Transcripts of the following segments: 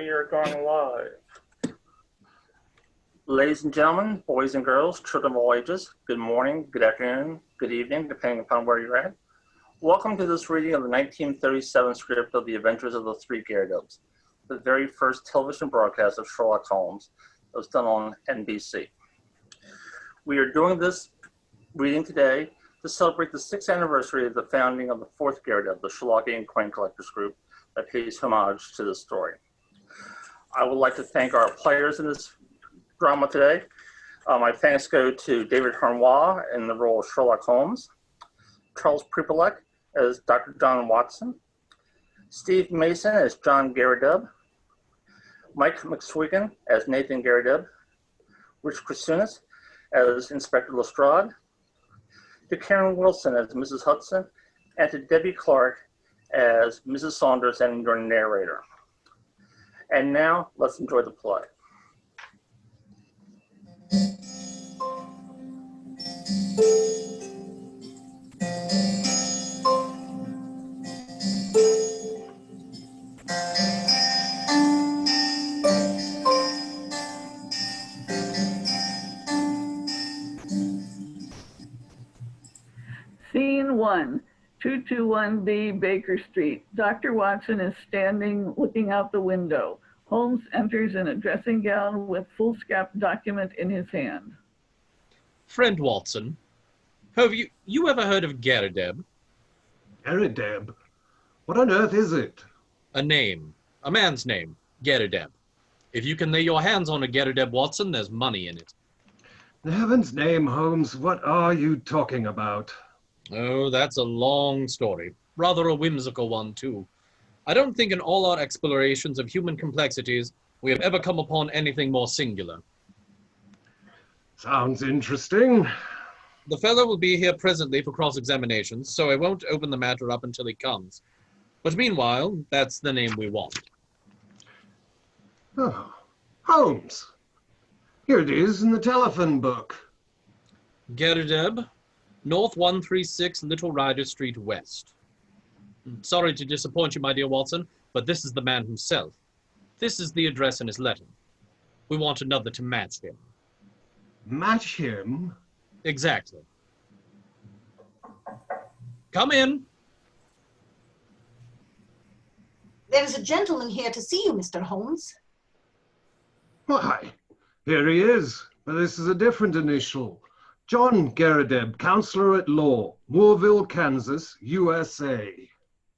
we are going live. Ladies and gentlemen, boys and girls, children of all ages, good morning, good afternoon, good evening, depending upon where you're at. Welcome to this reading of the 1937 script of The Adventures of the Three Garridebs, the very first television broadcast of Sherlock Holmes that was done on NBC. We are doing this reading today to celebrate the 6th anniversary of the founding of the 4th Garrideb, the Sherlockian Coin Collectors Group, that pays homage to this story. I would like to thank our players in this drama today. My thanks go to David Harnois in the role of Sherlock Holmes, Charles Pripalek as Dr. John Watson, Steve Mason as John Garrideb, Mike McSwiggan as Nathan Garrideb, Rich Krasunas as Inspector Lestrade, to Karen Wilson as Mrs. Hudson, and to Debbie Clark as Mrs. Saunders and your narrator. And now, let's enjoy the play. Scene 1, 221B Baker Street. Dr. Watson is standing looking out the window. Holmes enters in a dressing gown with foolscap document in his hand. Friend Watson, have you ever heard of Garrideb? Garrideb? What on earth is it? A name. A man's name. Garrideb. If you can lay your hands on a Garrideb, Watson, there's money in it. In heaven's name, Holmes, what are you talking about? Oh, that's a long story. Rather a whimsical one, too. I don't think in all our explorations of human complexities we have ever come upon anything more singular. Sounds interesting. The fellow will be here presently for cross-examination, so I won't open the matter up until he comes. But meanwhile, that's the name we want. Oh, Holmes. Here it is in the telephone book. Garrideb, North 136 Little Rider Street West. Sorry to disappoint you, my dear Watson, but this is the man himself. This is the address in his letter. We want another to match him. Match him? Exactly. Come in. There is a gentleman here to see you, Mr. Holmes. Why, here he is, but this is a different initial. John Garrideb, Counselor at Law, Moorville, Kansas, USA.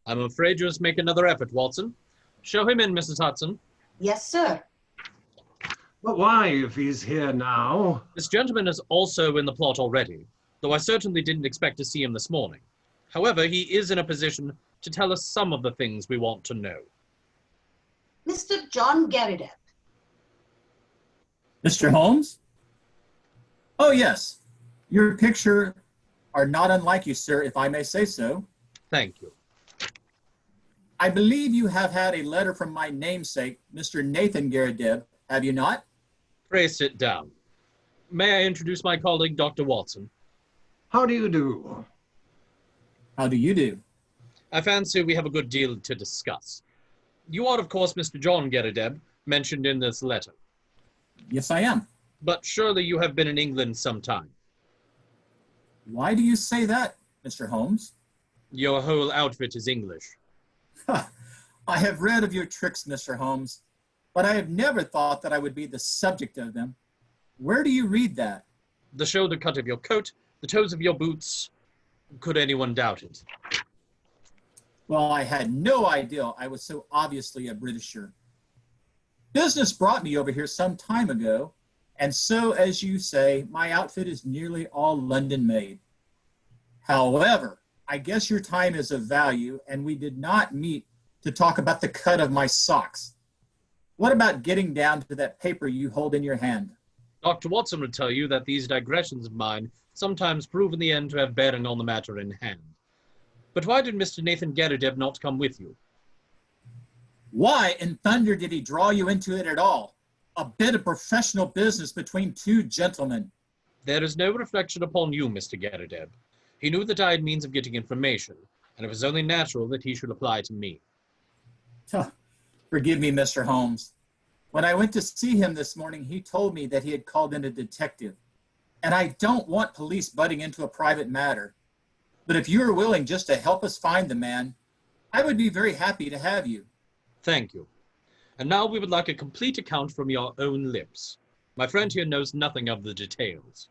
I'm afraid you must make another effort, Watson. Show him in, Mrs. Hudson. Yes, sir. But why, if he's here now? This gentleman is also in the plot already, though I certainly didn't expect to see him this morning. However, he is in a position to tell us some of the things we want to know. Mr. John Garrideb. Mr. Holmes? Oh, yes. Your picture are not unlike you, sir, if I may say so. Thank you. I believe you have had a letter from my namesake, Mr. Nathan Garrideb, have you not? Pray sit down. May I introduce my colleague, Dr. Watson? How do you do? How do you do? I fancy we have a good deal to discuss. You are, of course, Mr. John Garrideb, mentioned in this letter. Yes, I am. But surely you have been in England some time. Why do you say that, Mr. Holmes? Your whole outfit is English. I have read of your tricks, Mr. Holmes, but I have never thought that I would be the subject of them. Where do you read that? The shoulder cut of your coat, the toes of your boots. Could anyone doubt it? Well, I had no idea I was so obviously a Britisher. Business brought me over here some time ago, and so, as you say, my outfit is nearly all London made. However, I guess your time is of value, and we did not meet to talk about the cut of my socks. What about getting down to that paper you hold in your hand? Dr. Watson would tell you that these digressions of mine sometimes prove in the end to have bearing on the matter in hand. But why did Mr. Nathan Garrideb not come with you? Why in thunder did he draw you into it at all? A bit of professional business between two gentlemen. There is no reflection upon you, Mr. Garrideb. He knew that I had means of getting information, and it was only natural that he should apply to me. Huh. Forgive me, Mr. Holmes. When I went to see him this morning, he told me that he had called in a detective. And I don't want police butting into a private matter. But if you are willing just to help us find the man, I would be very happy to have you. Thank you. And now we would like a complete account from your own lips. My friend here knows nothing of the details.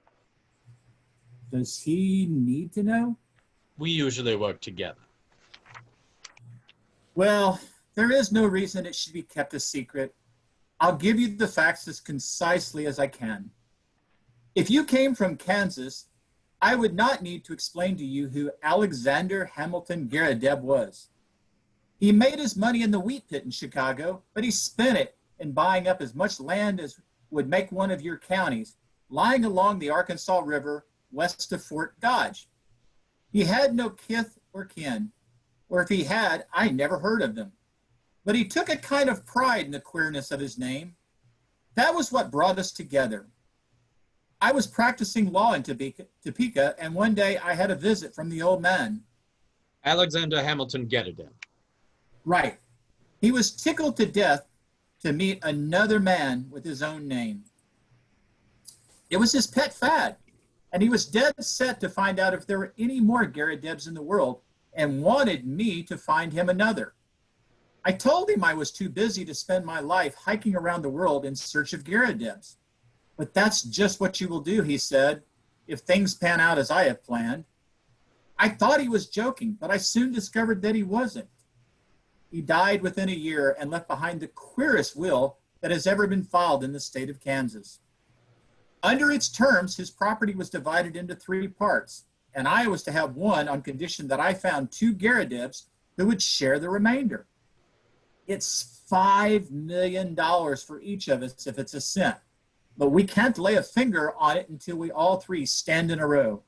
Does he need to know? We usually work together. Well, there is no reason it should be kept a secret. I'll give you the facts as concisely as I can. If you came from Kansas, I would not need to explain to you who Alexander Hamilton Garadeb was. He made his money in the wheat pit in Chicago, but he spent it in buying up as much land as would make one of your counties, lying along the Arkansas River west of Fort Dodge. He had no kith or kin, or if he had, I never heard of them. But he took a kind of pride in the queerness of his name. That was what brought us together. I was practicing law in Topeka, and one day I had a visit from the old man. Alexander Hamilton Garadeb. Right. He was tickled to death to meet another man with his own name. It was his pet fad, and he was dead set to find out if there were any more Garadebs in the world and wanted me to find him another. I told him I was too busy to spend my life hiking around the world in search of Garadebs. But that's just what you will do, he said, if things pan out as I have planned. I thought he was joking, but I soon discovered that he wasn't. He died within a year and left behind the queerest will that has ever been filed in the state of Kansas. Under its terms, his property was divided into 3 parts, and I was to have one on condition that I found 2 Garadebs who would share the remainder. It's $5 million for each of us if it's a cent, but we can't lay a finger on it until we all 3 stand in a row.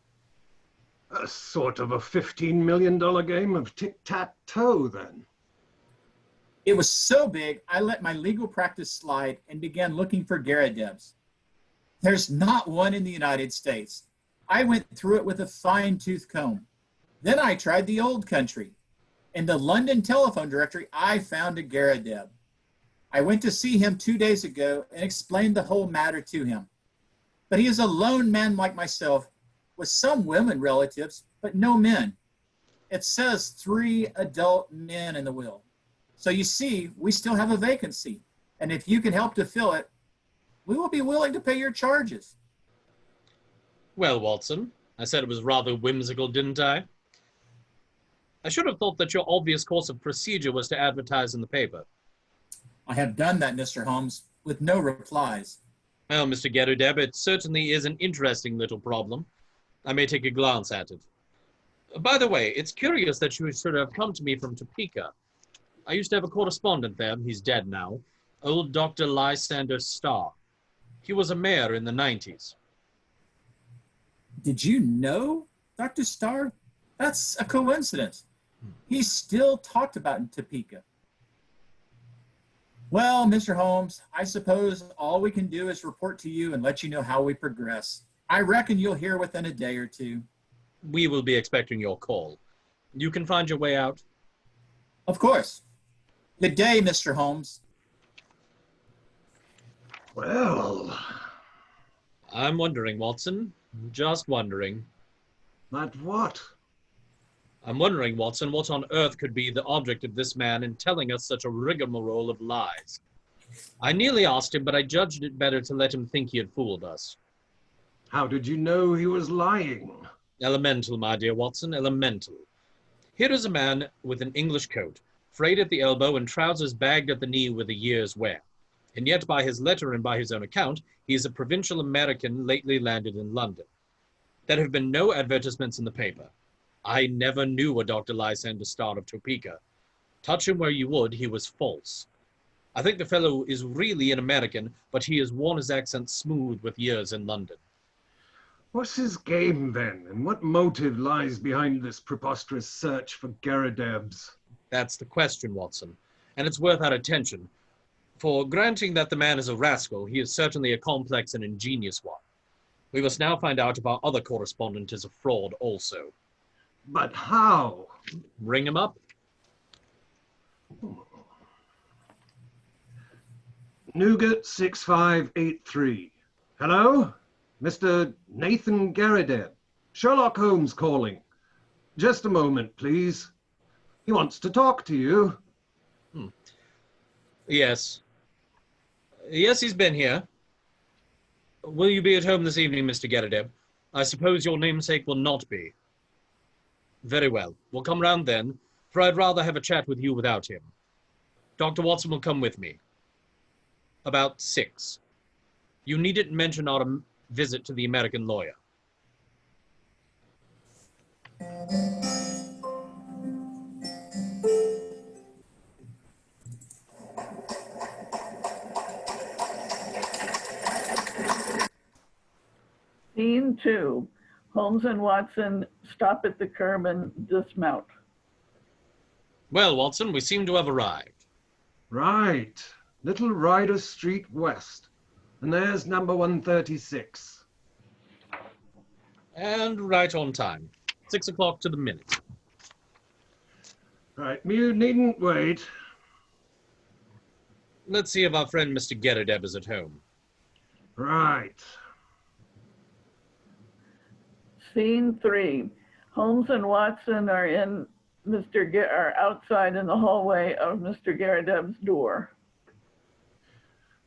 A sort of a $15 million game of tic-tac-toe, then. It was so big, I let my legal practice slide and began looking for Garadebs. There's not one in the United States. I went through it with a fine-tooth comb. Then I tried the old country. In the London telephone directory, I found a Garadeb. I went to see him 2 days ago and explained the whole matter to him. But he is a lone man like myself, with some women relatives, but no men. It says 3 adult men in the will. So you see, we still have a vacancy. And if you can help to fill it, we will be willing to pay your charges. Well, Watson, I said it was rather whimsical, didn't I? I should have thought that your obvious course of procedure was to advertise in the paper. I have done that, Mr. Holmes, with no replies. Well, Mr. Garadeb, it certainly is an interesting little problem. I may take a glance at it. By the way, it's curious that you should have come to me from Topeka. I used to have a correspondent there, he's dead now, old Dr. Lysander Starr. He was a mayor in the 90s. Did you know Dr. Starr? That's a coincidence. He's still talked about in Topeka. Well, Mr. Holmes, I suppose all we can do is report to you and let you know how we progress. I reckon you'll hear within a day or 2. We will be expecting your call. You can find your way out? Of course. Good day, Mr. Holmes. Well, I'm wondering, Watson. Just wondering. that what? I'm wondering, Watson, what on earth could be the object of this man in telling us such a rigmarole of lies? I nearly asked him, but I judged it better to let him think he had fooled us. How did you know he was lying? Elemental, my dear Watson, elemental. Here is a man with an English coat, frayed at the elbow and trousers bagged at the knee with a year's wear. And yet, by his letter and by his own account, he is a provincial American lately landed in London. There have been no advertisements in the paper. I never knew a Dr. Lysander Starr of Topeka. Touch him where you would, he was false. I think the fellow is really an American, but he has worn his accent smooth with years in London. What's his game, then, and what motive lies behind this preposterous search for Garadebs? That's the question, Watson, and it's worth our attention. For granting that the man is a rascal, he is certainly a complex and ingenious one. We must now find out if our other correspondent is a fraud also. But how? Ring him up. Nougat 6583. Hello? Mr. Nathan Garrideb. Sherlock Holmes calling. Just a moment, please. He wants to talk to you. Yes. Yes, he's been here. Will you be at home this evening, Mr. Garrideb? I suppose your namesake will not be. Very well. We'll come round then, for I'd rather have a chat with you without him. Dr. Watson will come with me. About 6. You needn't mention our visit to the American lawyer. Scene 2. Holmes and Watson stop at the curb and dismount. Well, Watson, we seem to have arrived. Right. Little Ryder Street West. And there's number 136. And right on time. 6 o'clock to the minute. Right, you needn't wait. Let's see if our friend Mr. Garrideb is at home. Right. Scene 3. Holmes and Watson are are outside in the hallway of Mr. Garrideb's door.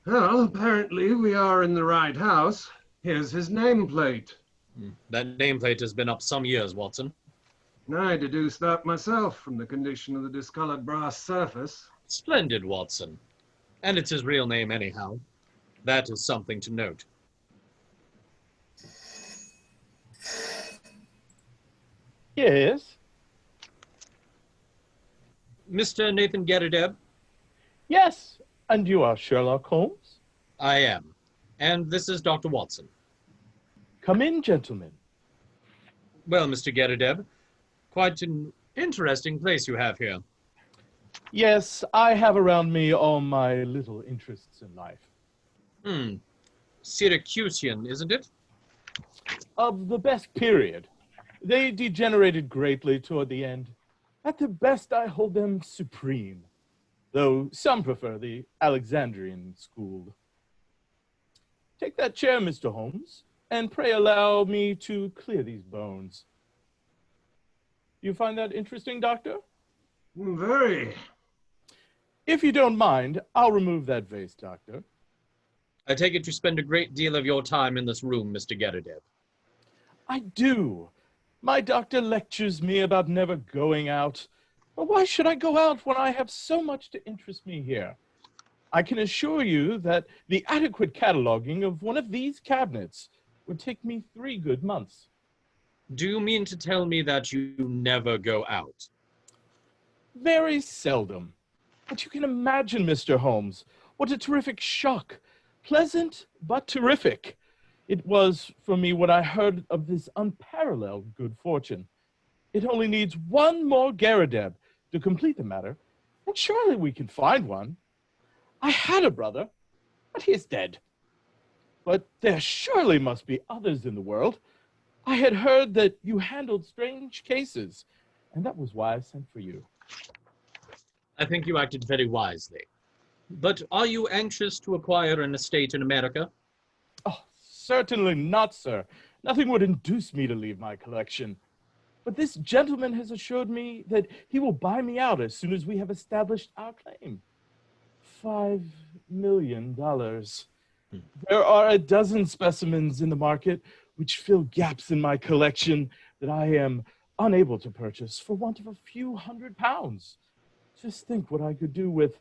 Well, apparently we are in the right house. Here's his nameplate. That nameplate has been up some years, Watson. I deduced that myself from the condition of the discolored brass surface. Splendid, Watson. And it's his real name anyhow. That is something to note. Yes. Mr. Nathan Garrideb? Yes. And you are Sherlock Holmes? I am. And this is Dr. Watson. Come in, gentlemen. Well, Mr. Garrideb, quite an interesting place you have here. Yes, I have around me all my little interests in life. Syracusian, isn't it? Of the best period. They degenerated greatly toward the end. At the best, I hold them supreme, though some prefer the Alexandrian school. Take that chair, Mr. Holmes, and pray allow me to clear these bones. You find that interesting, Doctor? Very. If you don't mind, I'll remove that vase, Doctor. I take it you spend a great deal of your time in this room, Mr. Garrideb. I do. My doctor lectures me about never going out. But why should I go out when I have so much to interest me here? I can assure you that the adequate cataloging of one of these cabinets would take me 3 good months. Do you mean to tell me that you never go out? Very seldom. But you can imagine, Mr. Holmes, what a terrific shock. Pleasant, but terrific. It was for me when I heard of this unparalleled good fortune. It only needs one more Garrideb to complete the matter, and surely we can find one. I had a brother, but he is dead. But there surely must be others in the world. I had heard that you handled strange cases, and that was why I sent for you. I think you acted very wisely. But are you anxious to acquire an estate in America? Oh, certainly not, sir. Nothing would induce me to leave my collection. But this gentleman has assured me that he will buy me out as soon as we have established our claim. $5 million. There are a dozen specimens in the market which fill gaps in my collection that I am unable to purchase for want of a few £100. Just think what I could do with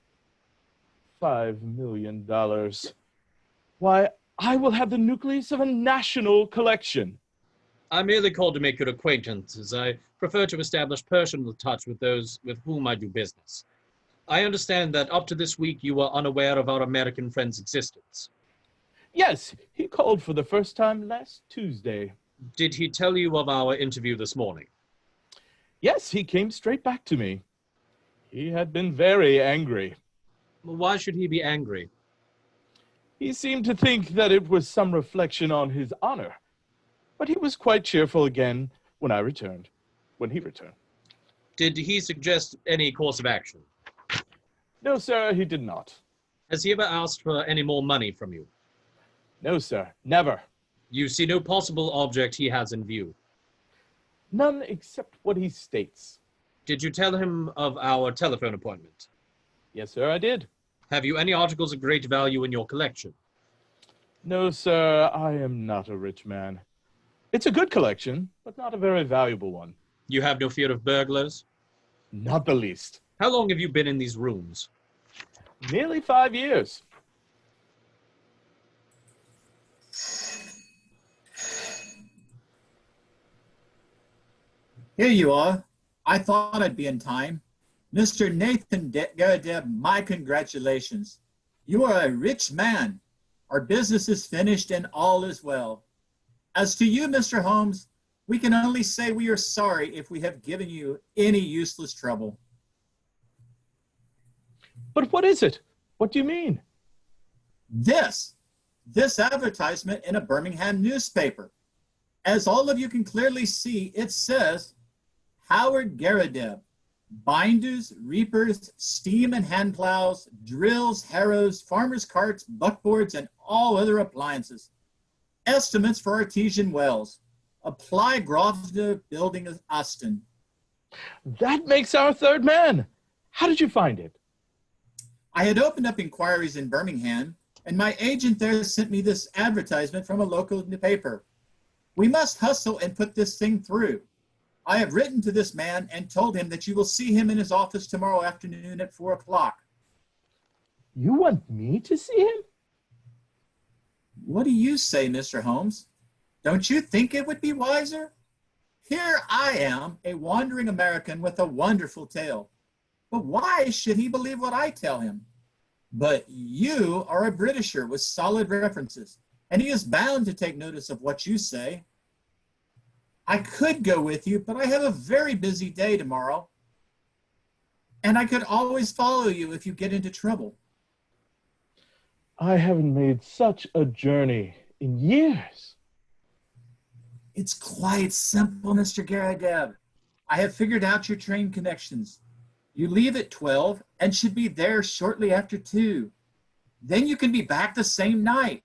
$5 million. Why, I will have the nucleus of a national collection. I merely called to make your acquaintance, as I prefer to establish personal touch with those with whom I do business. I understand that up to this week you were unaware of our American friend's existence. Yes, he called for the first time last Tuesday. Did he tell you of our interview this morning? Yes, he came straight back to me. He had been very angry. Why should he be angry? He seemed to think that it was some reflection on his honor. But he was quite cheerful again when he returned. Did he suggest any course of action? No, sir, he did not. Has he ever asked for any more money from you? No, sir, never. You see no possible object he has in view. None except what he states. Did you tell him of our telephone appointment? Yes, sir, I did. Have you any articles of great value in your collection? No, sir, I am not a rich man. It's a good collection, but not a very valuable one. You have no fear of burglars? Not the least. How long have you been in these rooms? Nearly 5 years. Here you are. I thought I'd be in time. Mr. Nathan Garadeb, my congratulations. You are a rich man. Our business is finished and all is well. As to you, Mr. Holmes, we can only say we are sorry if we have given you any useless trouble. But what is it? What do you mean? This advertisement in a Birmingham newspaper. As all of you can clearly see, it says, Howard Garadeb, binders, reapers, steam and hand plows, drills, harrows, farmers' carts, buckboards, and all other appliances. Estimates for artesian wells. Apply Grosvenor Building of Austin. That makes our third man. How did you find it? I had opened up inquiries in Birmingham, and my agent there sent me this advertisement from a local paper. We must hustle and put this thing through. I have written to this man and told him that you will see him in his office tomorrow afternoon at 4 o'clock. You want me to see him? What do you say, Mr. Holmes? Don't you think it would be wiser? Here I am, a wandering American with a wonderful tale. But why should he believe what I tell him? But you are a Britisher with solid references, and he is bound to take notice of what you say. I could go with you, but I have a very busy day tomorrow. And I could always follow you if you get into trouble. I haven't made such a journey in years. It's quite simple, Mr. Garadeb. I have figured out your train connections. You leave at 12 and should be there shortly after 2. Then you can be back the same night.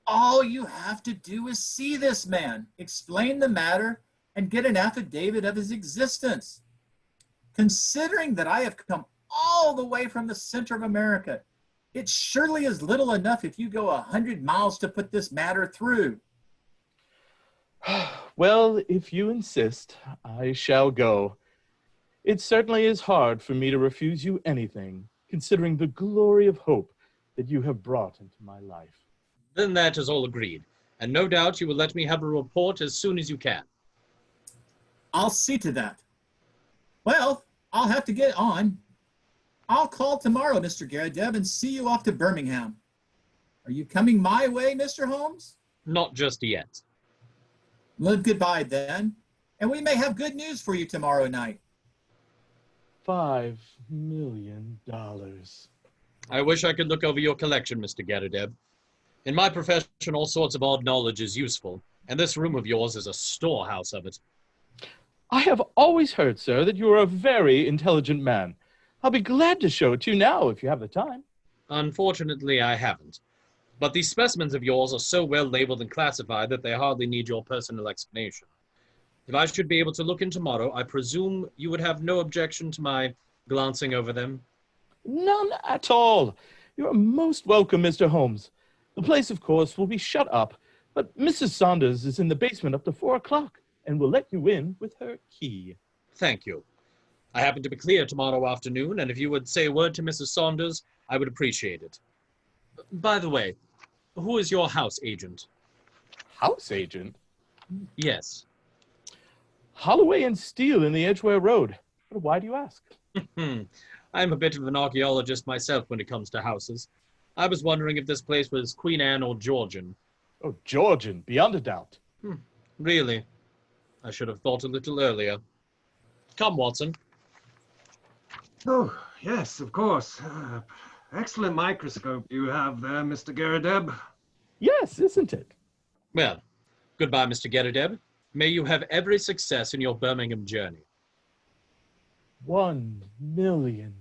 All you have to do is see this man, explain the matter, and get an affidavit of his existence. Considering that I have come all the way from the center of America, it surely is little enough if you go 100 miles to put this matter through. Well, if you insist, I shall go. It certainly is hard for me to refuse you anything, considering the glory of hope that you have brought into my life. Then that is all agreed, and no doubt you will let me have a report as soon as you can. I'll see to that. Well, I'll have to get on. I'll call tomorrow, Mr. Garadeb, and see you off to Birmingham. Are you coming my way, Mr. Holmes? Not just yet. Well, goodbye then, and we may have good news for you tomorrow night. $5 million. I wish I could look over your collection, Mr. Garadeb. In my profession, all sorts of odd knowledge is useful, and this room of yours is a storehouse of it. I have always heard, sir, that you are a very intelligent man. I'll be glad to show it to you now if you have the time. Unfortunately, I haven't. But these specimens of yours are so well labeled and classified that they hardly need your personal explanation. If I should be able to look in tomorrow, I presume you would have no objection to my glancing over them? None at all. You are most welcome, Mr. Holmes. The place, of course, will be shut up, but Mrs. Saunders is in the basement up to 4 o'clock and will let you in with her key. Thank you. I happen to be clear tomorrow afternoon, and if you would say a word to Mrs. Saunders, I would appreciate it. By the way, who is your house agent? House agent? Yes. Holloway and Steele in the Edgware Road. But why do you ask? I'm a bit of an archaeologist myself when it comes to houses. I was wondering if this place was Queen Anne or Georgian. Oh, Georgian, beyond a doubt. Really? I should have thought a little earlier. Come, Watson. Oh, yes, of course. Excellent microscope you have there, Mr. Garadeb. Yes, isn't it? Well, goodbye, Mr. Garadeb. May you have every success in your Birmingham journey. £1 million.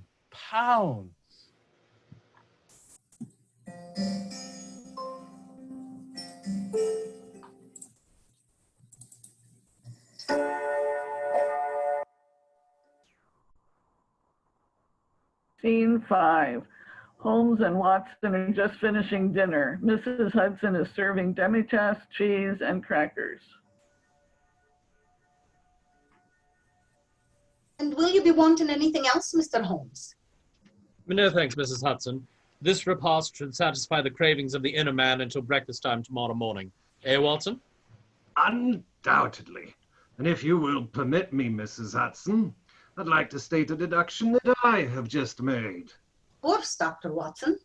Scene 5. Holmes and Watson are just finishing dinner. Mrs. Hudson is serving demi-tasse, cheese, and crackers. And will you be wanting anything else, Mr. Holmes? No thanks, Mrs. Hudson. This repast should satisfy the cravings of the inner man until breakfast time tomorrow morning. Eh, Watson? Undoubtedly. And if you will permit me, Mrs. Hudson, I'd like to state a deduction that I have just made. Of course, Dr. Watson.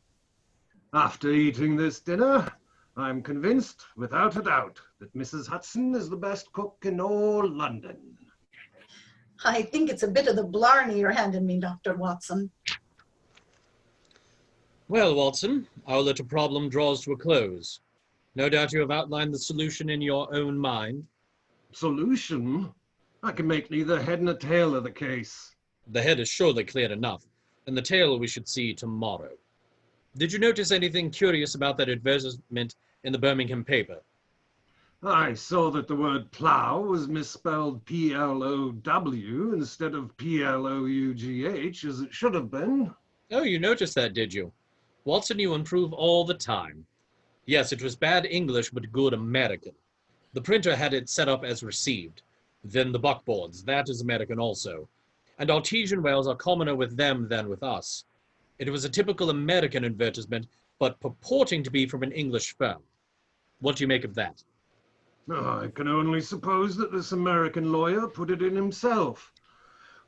After eating this dinner, I'm convinced, without a doubt, that Mrs. Hudson is the best cook in all London. I think it's a bit of the blarney you're handing me, Dr. Watson. Well, Watson, our little problem draws to a close. No doubt you have outlined the solution in your own mind. Solution? I can make neither head nor tail of the case. The head is surely clear enough, and the tail we should see tomorrow. Did you notice anything curious about that advertisement in the Birmingham paper? I saw that the word plough was misspelled P-L-O-W instead of P-L-O-U-G-H, as it should have been. Oh, you noticed that, did you? Watson, you improve all the time. Yes, it was bad English, but good American. The printer had it set up as received. Then the buckboards, that is American also. And artesian wells are commoner with them than with us. It was a typical American advertisement, but purporting to be from an English firm. What do you make of that? Oh, I can only suppose that this American lawyer put it in himself.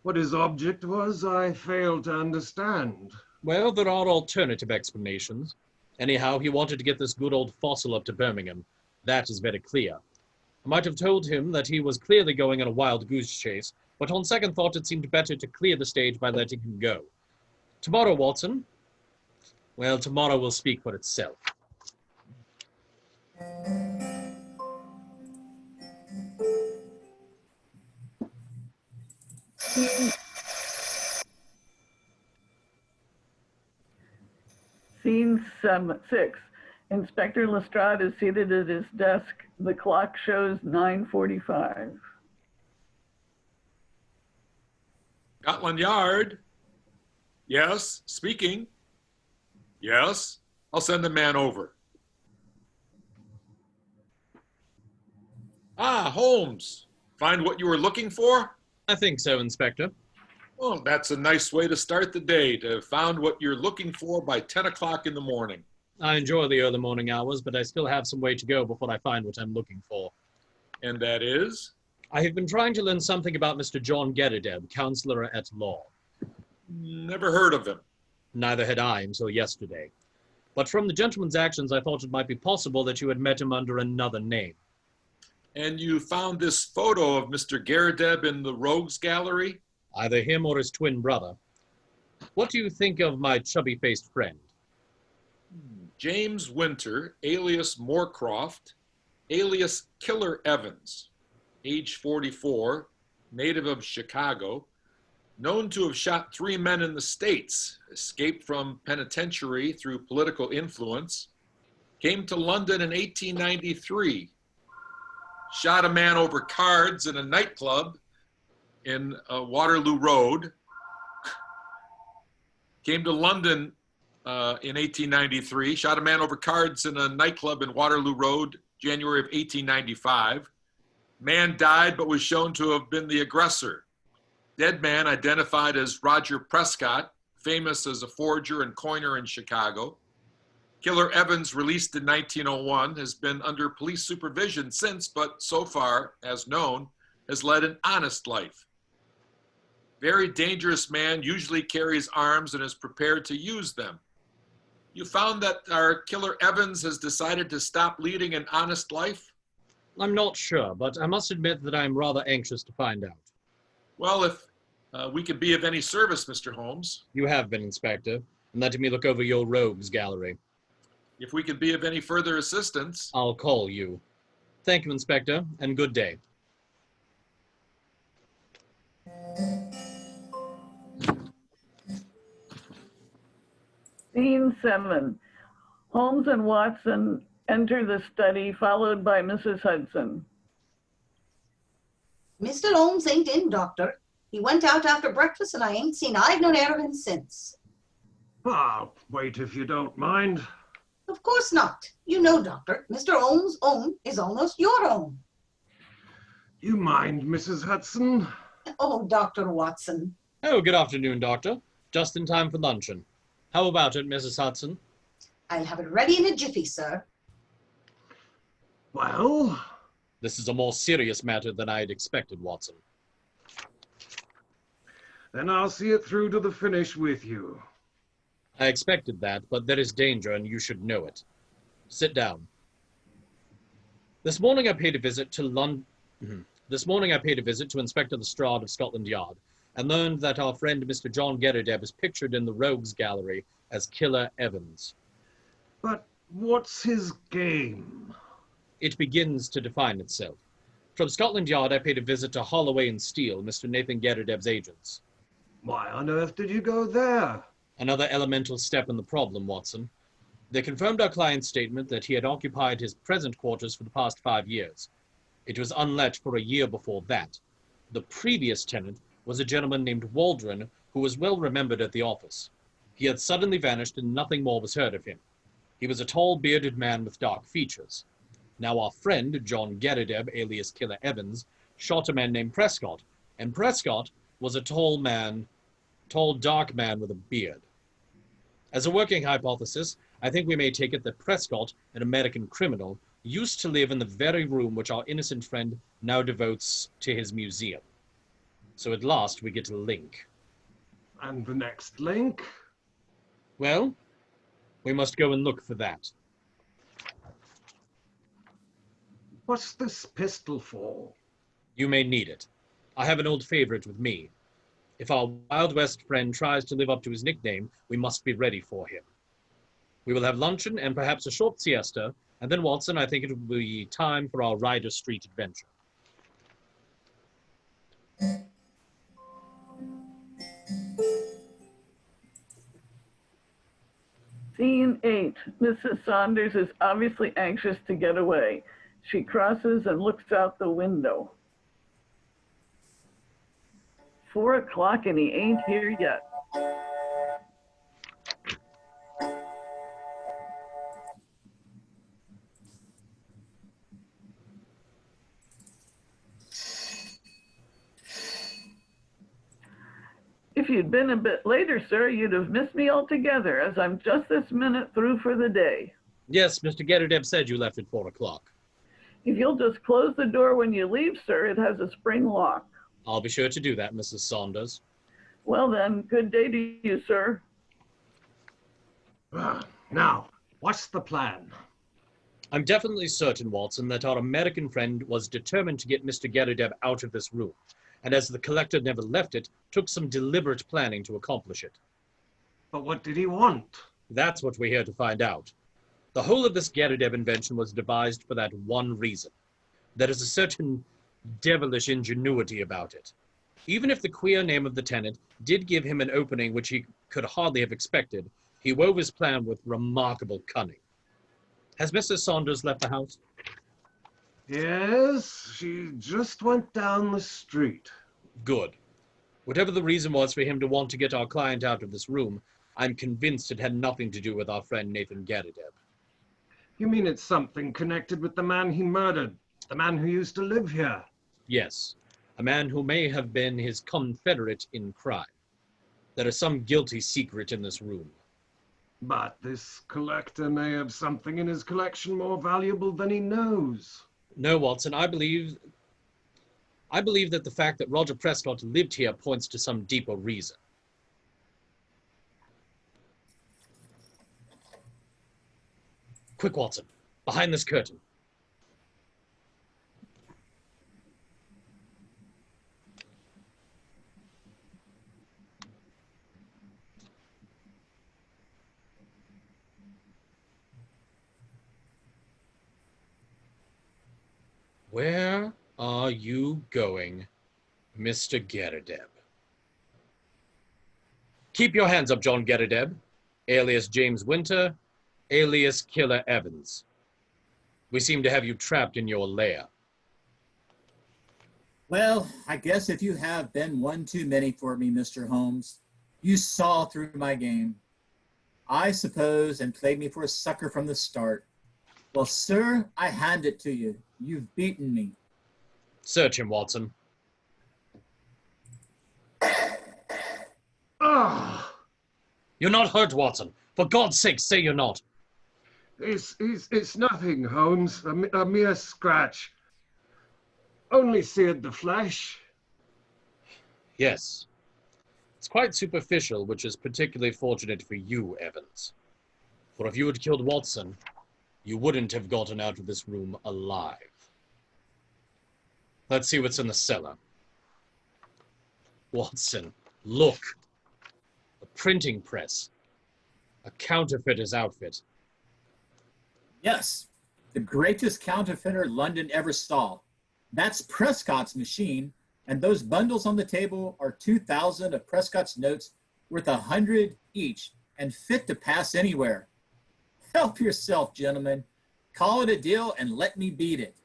What his object was, I fail to understand. Well, there are alternative explanations. Anyhow, he wanted to get this good old fossil up to Birmingham. That is very clear. I might have told him that he was clearly going on a wild goose chase, but on second thought it seemed better to clear the stage by letting him go. Tomorrow, Watson? Well, tomorrow will speak for itself. Scene 6. Inspector Lestrade is seated at his desk. The clock shows 9:45. Scotland Yard. Yes, speaking. Yes, I'll send the man over. Ah, Holmes. Find what you were looking for? I think so, Inspector. Well, that's a nice way to start the day, to have found what you're looking for by 10 o'clock in the morning. I enjoy the early morning hours, but I still have some way to go before I find what I'm looking for. And that is? I have been trying to learn something about Mr. John Getterdeb, Counselor at Law. Never heard of him. Neither had I until yesterday. But from the gentleman's actions, I thought it might be possible that you had met him under another name. And you found this photo of Mr. Getterdeb in the Rogues Gallery? Either him or his twin brother. What do you think of my chubby-faced friend? James Winter, alias Moorcroft, alias Killer Evans, age 44, native of Chicago, known to have shot 3 men in the States, escaped from penitentiary through political influence, came to London in 1893, shot a man over cards in a nightclub in Waterloo Road, came to London in 1893, shot a man over cards in a nightclub in Waterloo Road, January of 1895. Man died but was shown to have been the aggressor. Dead man identified as Roger Prescott, famous as a forger and coiner in Chicago. Killer Evans, released in 1901, has been under police supervision since, but so far, as known, has led an honest life. Very dangerous man, usually carries arms and is prepared to use them. You found that our Killer Evans has decided to stop leading an honest life? I'm not sure, but I must admit that I'm rather anxious to find out. Well, if we could be of any service, Mr. Holmes. You have been, Inspector, and letting me look over your rogues gallery. If we could be of any further assistance. I'll call you. Thank you, Inspector, and good day. Scene 7. Holmes and Watson enter the study, followed by Mrs. Hudson. Mr. Holmes ain't in, Doctor. He went out after breakfast and I ain't seen I've no air of him since. I'll wait if you don't mind. Of course not. You know, Doctor, Mr. Holmes' home is almost your home. You mind, Mrs. Hudson? Oh, Dr. Watson. Oh, good afternoon, Doctor. Just in time for luncheon. How about it, Mrs. Hudson? I'll have it ready in a jiffy, sir. Well, This is a more serious matter than I had expected, Watson. then I'll see it through to the finish with you. I expected that, but there is danger, and you should know it. Sit down. This morning I paid a visit to Inspector Lestrade of Scotland Yard, and learned that our friend Mr. John Gerardeb is pictured in the Rogues Gallery as Killer Evans. But what's his game? It begins to define itself. From Scotland Yard, I paid a visit to Holloway and Steele, Mr. Nathan Gerardeb's agents. Why on earth did you go there? Another elemental step in the problem, Watson. They confirmed our client's statement that he had occupied his present quarters for the past 5 years. It was unlet for a year before that. The previous tenant was a gentleman named Waldron, who was well remembered at the office. He had suddenly vanished and nothing more was heard of him. He was a tall, bearded man with dark features. Now our friend, John Gerardeb, alias Killer Evans, shot a man named Prescott, and Prescott was a tall, dark man with a beard. As a working hypothesis, I think we may take it that Prescott, an American criminal, used to live in the very room which our innocent friend now devotes to his museum. So at last we get a link. And the next link? Well, we must go and look for that. What's this pistol for? You may need it. I have an old favorite with me. If our Wild West friend tries to live up to his nickname, we must be ready for him. We will have luncheon and perhaps a short siesta, and then, Watson, I think it will be time for our Ryder Street adventure. Scene 8. Mrs. Saunders is obviously anxious to get away. She crosses and looks out the window. 4 o'clock and he ain't here yet. If you'd been a bit later, sir, you'd have missed me altogether, as I'm just this minute through for the day. Yes, Mr. Gerardeb said you left at 4 o'clock. If you'll just close the door when you leave, sir, it has a spring lock. I'll be sure to do that, Mrs. Saunders. Well then, good day to you, sir. Now, what's the plan? I'm definitely certain, Watson, that our American friend was determined to get Mr. Gerardeb out of this room, and as the collector never left it, took some deliberate planning to accomplish it. But what did he want? That's what we're here to find out. The whole of this Gerardeb invention was devised for that one reason. There is a certain devilish ingenuity about it. Even if the queer name of the tenant did give him an opening which he could hardly have expected, he wove his plan with remarkable cunning. Has Mrs. Saunders left the house? Yes, she just went down the street. Good. Whatever the reason was for him to want to get our client out of this room, I'm convinced it had nothing to do with our friend Nathan Gerardeb. You mean it's something connected with the man he murdered? The man who used to live here? Yes, a man who may have been his confederate in crime. There is some guilty secret in this room. But this collector may have something in his collection more valuable than he knows. No, Watson, I believe that the fact that Roger Prescott lived here points to some deeper reason. Quick, Watson, behind this curtain. Where are you going, Mr. Gerardeb? Keep your hands up, John Gerardeb, alias James Winter, alias Killer Evans. We seem to have you trapped in your lair. Well, I guess if you have been one too many for me, Mr. Holmes, you saw through my game. I suppose, and played me for a sucker from the start. Well, sir, I hand it to you. You've beaten me. Search him, Watson. Ah! You're not hurt, Watson. For God's sake, say you're not. It's nothing, Holmes. A mere scratch. Only seared the flesh. Yes. It's quite superficial, which is particularly fortunate for you, Evans. For if you had killed Watson, you wouldn't have gotten out of this room alive. Let's see what's in the cellar. Watson, look. A printing press. A counterfeiter's outfit. Yes, the greatest counterfeiter London ever saw. That's Prescott's machine, and those bundles on the table are 2,000 of Prescott's notes worth 100 each and fit to pass anywhere. Help yourself, gentlemen. Call it a deal and let me beat it.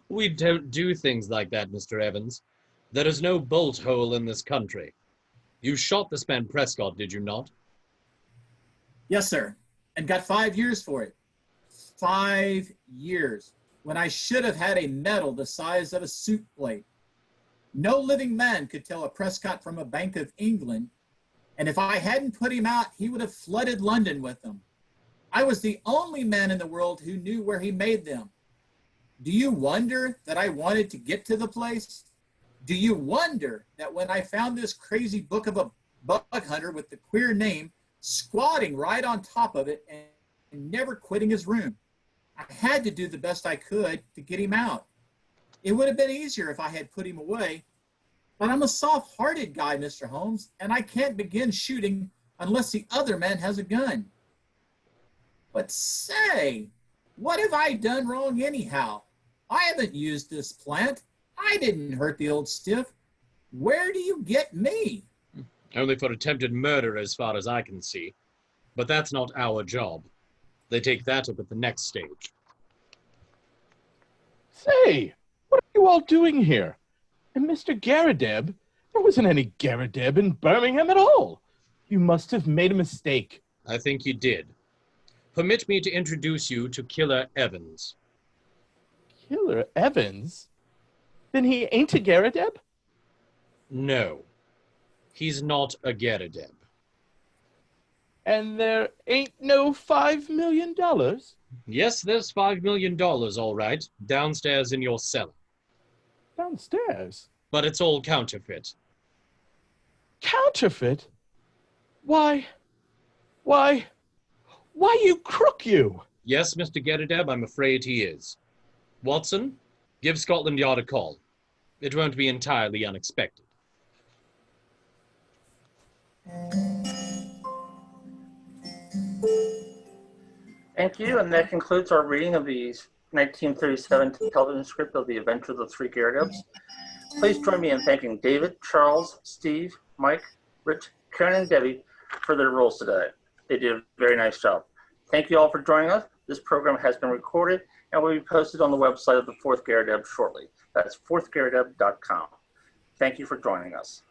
We don't do things like that, Mr. Evans. There is no bolt hole in this country. You shot this man Prescott, did you not? Yes, sir, and got 5 years for it. 5 years, when I should have had a medal the size of a soup plate. No living man could tell a Prescott from a Bank of England, and if I hadn't put him out, he would have flooded London with them. I was the only man in the world who knew where he made them. Do you wonder that I wanted to get to the place? Do you wonder that when I found this crazy book of a bug hunter with the queer name squatting right on top of it and never quitting his room, I had to do the best I could to get him out. It would have been easier if I had put him away, but I'm a soft-hearted guy, Mr. Holmes, and I can't begin shooting unless the other man has a gun. But say, what have I done wrong anyhow? I haven't used this plant. I didn't hurt the old stiff. Where do you get me? Only for attempted murder as far as I can see. But that's not our job. They take that up at the next stage. Say, what are you all doing here? And Mr. Garadeb? There wasn't any Garadeb in Birmingham at all. You must have made a mistake. I think you did. Permit me to introduce you to Killer Evans. Killer Evans? Then he ain't a Garadeb? No. He's not a Garadeb. And there ain't no $5 million? Yes, there's $5 million, all right, downstairs in your cellar. Downstairs? But it's all counterfeit. Counterfeit? Why, you crook, you! Yes, Mr. Garadeb, I'm afraid he is. Watson, give Scotland Yard a call. It won't be entirely unexpected. Thank you, and that concludes our reading of the 1937 television script of The Adventures of the Three Garadebs. Please join me in thanking David, Charles, Steve, Mike, Rich, Karen, and Debbie for their roles today. They did a very nice job. Thank you all for joining us. This program has been recorded and will be posted on the website of the Fourth Garadeb shortly. That's fourthgaradeb.com. Thank you for joining us.